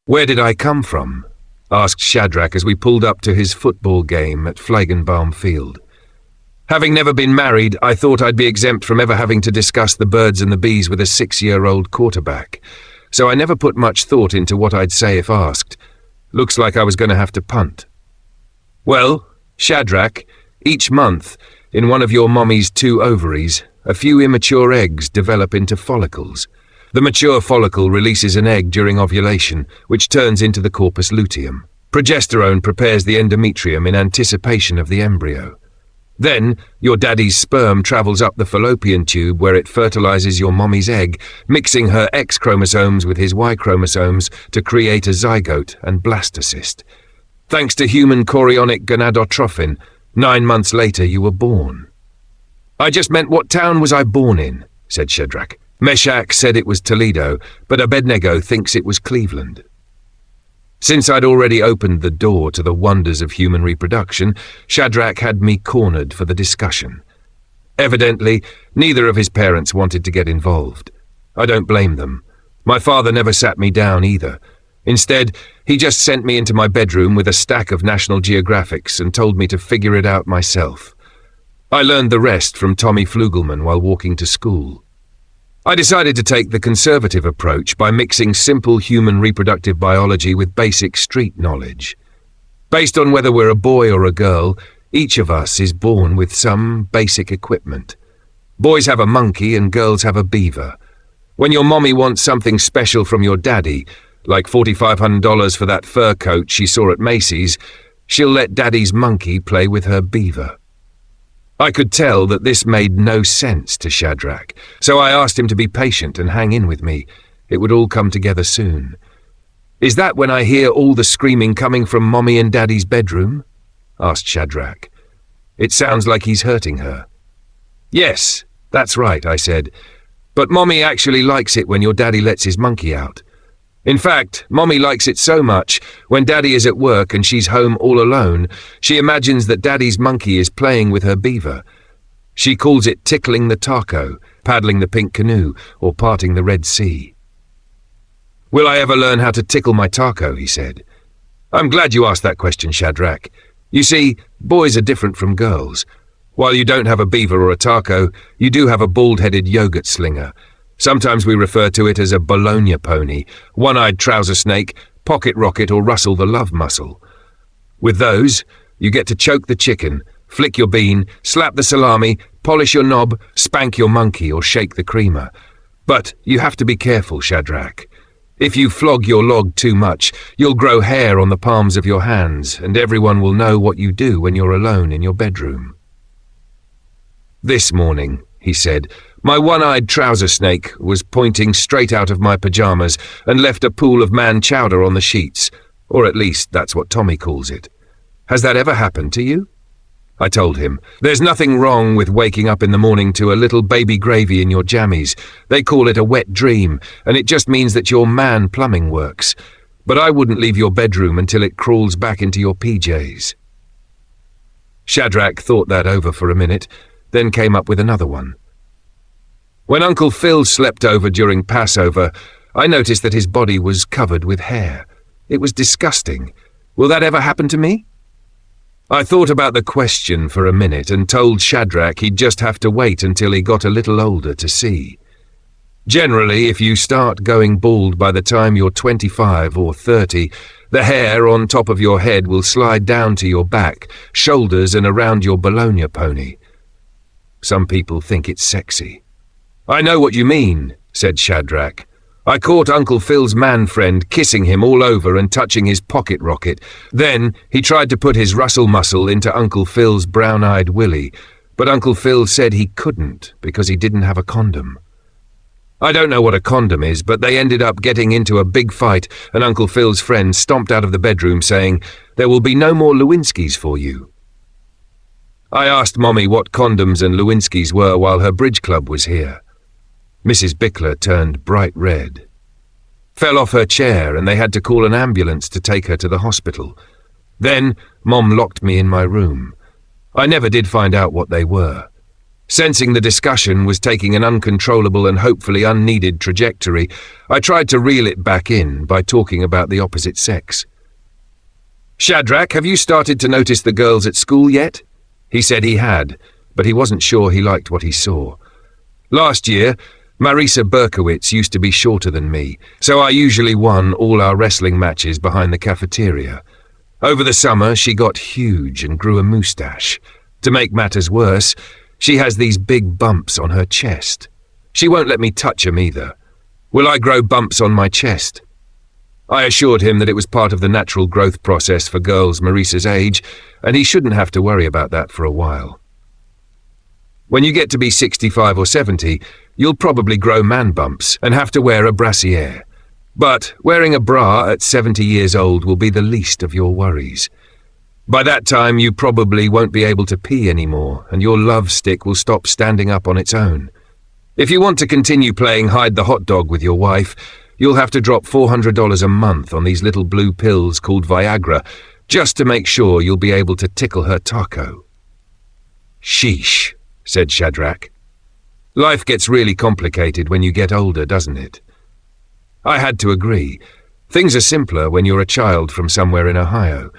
"Where did I come from?" asked Shadrach as we pulled up to his football game at Fleigenbaum Field. Having never been married, I thought I'd be exempt from ever having to discuss the birds and the bees with a 6-year-old quarterback, so I never put much thought into what I'd say if asked. Looks like I was going to have to punt. "Well, Shadrach, each month, in one of your mommy's 2 ovaries, a few immature eggs develop into follicles. The mature follicle releases an egg during ovulation, which turns into the corpus luteum. Progesterone prepares the endometrium in anticipation of the embryo. Then, your daddy's sperm travels up the fallopian tube where it fertilizes your mommy's egg, mixing her X chromosomes with his Y chromosomes to create a zygote and blastocyst. Thanks to human chorionic gonadotrophin, 9 months later you were born." "I just meant what town was I born in," said Shadrach. "Meshach said it was Toledo, but Abednego thinks it was Cleveland." Since I'd already opened the door to the wonders of human reproduction, Shadrach had me cornered for the discussion. Evidently, neither of his parents wanted to get involved. I don't blame them. My father never sat me down either. Instead, he just sent me into my bedroom with a stack of National Geographics and told me to figure it out myself. I learned the rest from Tommy Flugelman while walking to school. I decided to take the conservative approach by mixing simple human reproductive biology with basic street knowledge. Based on whether we're a boy or a girl, each of us is born with some basic equipment. Boys have a monkey and girls have a beaver. When your mommy wants something special from your daddy, like $4,500 for that fur coat she saw at Macy's, she'll let daddy's monkey play with her beaver. I could tell that this made no sense to Shadrach, so I asked him to be patient and hang in with me. It would all come together soon. "Is that when I hear all the screaming coming from Mommy and Daddy's bedroom?" asked Shadrach. "It sounds like he's hurting her." "Yes, that's right," I said. "But Mommy actually likes it when your daddy lets his monkey out. In fact, Mommy likes it so much, when Daddy is at work and she's home all alone, she imagines that Daddy's monkey is playing with her beaver. She calls it tickling the taco, paddling the pink canoe, or parting the Red Sea." "Will I ever learn how to tickle my taco?" he said. "I'm glad you asked that question, Shadrach. You see, boys are different from girls. While you don't have a beaver or a taco, you do have a bald-headed yogurt slinger. Sometimes we refer to it as a Bologna pony, one-eyed trouser snake, pocket rocket, or Russell the Love Muscle. With those, you get to choke the chicken, flick your bean, slap the salami, polish your knob, spank your monkey, or shake the creamer. But you have to be careful, Shadrach. If you flog your log too much, you'll grow hair on the palms of your hands, and everyone will know what you do when you're alone in your bedroom." "This morning," he said, "my one-eyed trouser snake was pointing straight out of my pajamas and left a pool of man chowder on the sheets, or at least that's what Tommy calls it. Has that ever happened to you?" I told him, "There's nothing wrong with waking up in the morning to a little baby gravy in your jammies. They call it a wet dream, and it just means that your man plumbing works. But I wouldn't leave your bedroom until it crawls back into your PJs." Shadrach thought that over for a minute, then came up with another one. "When Uncle Phil slept over during Passover, I noticed that his body was covered with hair. It was disgusting. Will that ever happen to me?" I thought about the question for a minute and told Shadrach he'd just have to wait until he got a little older to see. Generally, if you start going bald by the time you're 25 or 30, the hair on top of your head will slide down to your back, shoulders, and around your Bologna pony. Some people think it's sexy. "I know what you mean," said Shadrach. "I caught Uncle Phil's man friend kissing him all over and touching his pocket rocket. Then he tried to put his Russell muscle into Uncle Phil's brown-eyed willy, but Uncle Phil said he couldn't because he didn't have a condom. I don't know what a condom is, but they ended up getting into a big fight, and Uncle Phil's friend stomped out of the bedroom saying, 'There will be no more Lewinsky's for you.' I asked Mommy what condoms and Lewinsky's were while her bridge club was here. Mrs. Bickler turned bright red. Fell off her chair, and they had to call an ambulance to take her to the hospital. Then Mom locked me in my room. I never did find out what they were. Sensing the discussion was taking an uncontrollable and hopefully unneeded trajectory, I tried to reel it back in by talking about the opposite sex. "Shadrach, have you started to notice the girls at school yet?" He said he had, but he wasn't sure he liked what he saw. Last year, Marisa Berkowitz used to be shorter than me, so I usually won all our wrestling matches behind the cafeteria. Over the summer, she got huge and grew a moustache. To make matters worse, she has these big bumps on her chest. She won't let me touch 'em either. Will I grow bumps on my chest? I assured him that it was part of the natural growth process for girls Marisa's age, and he shouldn't have to worry about that for a while. When you get to be 65 or 70, you'll probably grow man bumps and have to wear a brassiere. But wearing a bra at 70 years old will be the least of your worries. By that time, you probably won't be able to pee anymore, and your love stick will stop standing up on its own. If you want to continue playing hide the hot dog with your wife, you'll have to drop $400 a month on these little blue pills called Viagra, just to make sure you'll be able to tickle her taco. "Sheesh," said Shadrach. "Life gets really complicated when you get older, doesn't it?" I had to agree. Things are simpler when you're a child from somewhere in Ohio.